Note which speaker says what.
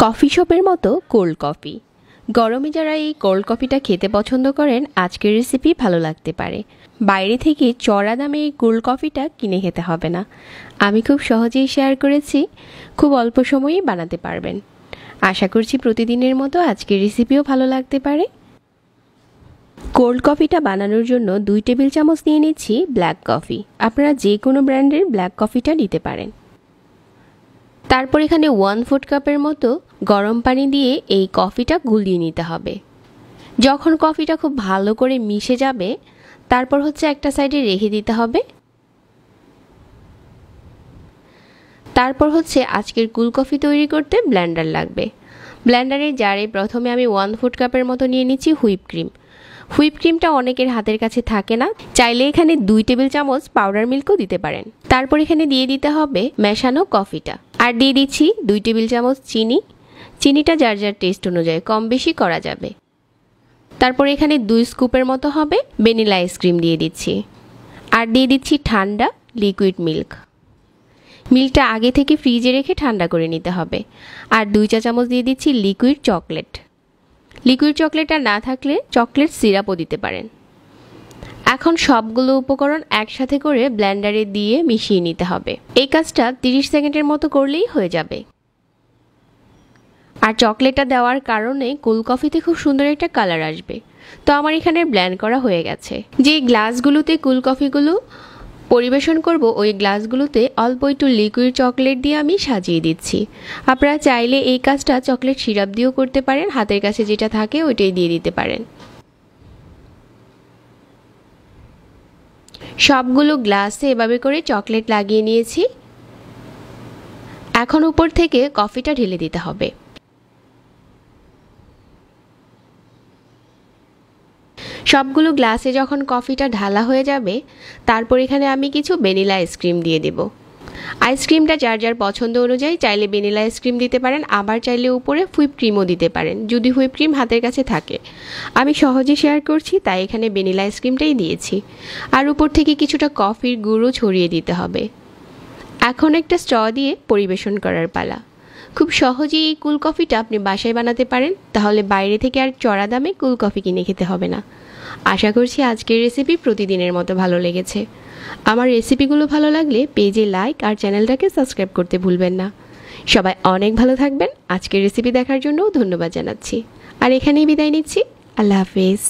Speaker 1: Coffee শপের মতো cold coffee. গরমে যারা এই কোল্ড কফিটা খেতে পছন্দ করেন আজকের রেসিপি ভালো লাগতে পারে। বাইরে থেকে চড়া দামে এই কোল্ড কফিটা কিনে খেতে হবে না। আমি খুব সহজেই শেয়ার করেছি, খুব অল্প সময়েই বানাতে পারবেন। আশা করছি প্রতিদিনের মতো আজকের রেসিপিও ভালো লাগতে পারে। কোল্ড কফিটা বানানোর জন্য 2 টেবিল চামচ নিয়ে নিচ্ছি ব্ল্যাক কফি। আপনারা যে কোনো ব্র্যান্ডের ব্ল্যাক কফিটা নিতে পারেন। তারপর এখানে 1/4 কাপের মতো গরম পানি দিয়ে এই কফিটা গুলিয়ে নিতে হবে। যখন কফিটা খুব ভালো করে মিশে যাবে তারপর একটা সাইডে রেখে দিতে হবে। তারপর আজকের কুল কফি তৈরি করতে ব্লেন্ডার লাগবে। ব্লেন্ডারের জারে প্রথমে আমি 1/4 কাপের মতো নিয়ে নিচ্ছি হুইপ ক্রিম। হুইপ ক্রিমটা অনেকের হাতের কাছে থাকে না, চাইলে এখানে 2 টেবিল চামচ পাউডার মিল্কও দিতে পারেন। তারপর এখানে দিয়ে দিতে হবে মেশানো কফিটা, আর দিয়ে দিচ্ছি 2 টেবিল চামচ চিনি। চিনিটা যার যার টেস্ট অনুযায়ী কম বেশি করা যাবে। তারপর এখানে 2 স্কুপের মতো হবে ভ্যানিলা আইসক্রিম দিয়ে দিচ্ছি, আর দিয়ে দিচ্ছি ঠান্ডা লিকুইড মিল্ক। মিল্কটা আগে থেকে ফ্রিজে রেখে ঠান্ডা করে নিতে হবে। আর 2 চা চামচ দিয়ে দিচ্ছি লিকুইড চকলেট। লিকুইড চকলেট আর না থাকলে চকলেট সিরাপও দিতে পারেন। এখন সবগুলো উপকরণ একসাথে করে ব্লেন্ডারে দিয়ে মিশিয়ে নিতে হবে। এই কাজটা 30 সেকেন্ডের মতো করলেই হয়ে যাবে। আর চকলেটটা দেওয়ার কারণে কোল্ড কফিতে খুব সুন্দর একটা কালার আসবে। তো আমার এখানে ব্লেন্ড করা হয়ে গেছে। যে গ্লাসগুলোতে কোল্ড কফিগুলো পরিবেশন করব ওই গ্লাসগুলোতে অল্প একটু লিকুইড চকলেট দিয়ে আমি সাজিয়ে দিচ্ছি। আপনারা চাইলে এই কাজটা চকলেট সিরাপ দিয়েও করতে পারেন, হাতের কাছে যেটা থাকে ওইটাই দিয়ে দিতে পারেন। সবগুলো গ্লাসে এভাবে করে চকলেট লাগিয়ে নিয়েছি। এখন উপর থেকে কফিটা ঢেলে দিতে হবে। সবগুলো গ্লাসে যখন কফিটা ঢালা হয়ে যাবে তারপর এখানে আমি কিছু ভ্যানিলা আইসক্রিম দিয়ে দেব। আইসক্রিমটা যার যার পছন্দ অনুযায়ী চাইলে ভ্যানিলা আইসক্রিম দিতে পারেন, আবার চাইলে উপরে হুইপ ক্রিমও দিতে পারেন যদি হুইপ ক্রিম হাতের কাছে থাকে। আমি সহজে শেয়ার করছি তাই এখানে ভ্যানিলা আইসক্রিমটাই দিয়েছি। আর উপর থেকে কিছুটা কফির গুঁড়ো ছড়িয়ে দিতে হবে। এখন একটা স্ট্র দিয়ে পরিবেশন করার পালা। খুব সহজেই এই কুল কফিটা আপনি বাসায় বানাতে পারেন, তাহলে বাইরে থেকে আর চড়া দামে কুল কফি কিনে খেতে হবে না। আশা করছি আজকের রেসিপি প্রতিদিনের মতো ভালো লেগেছে। আমার রেসিপিগুলো ভালো লাগলে পেজে লাইক আর চ্যানেলটাকে সাবস্ক্রাইব করতে ভুলবেন না। সবাই অনেক ভালো থাকবেন। আজকের রেসিপি দেখার জন্য ধন্যবাদ জানাচ্ছি। আর এখানেই বিদায় নিচ্ছি। আল্লাহ হাফেজ।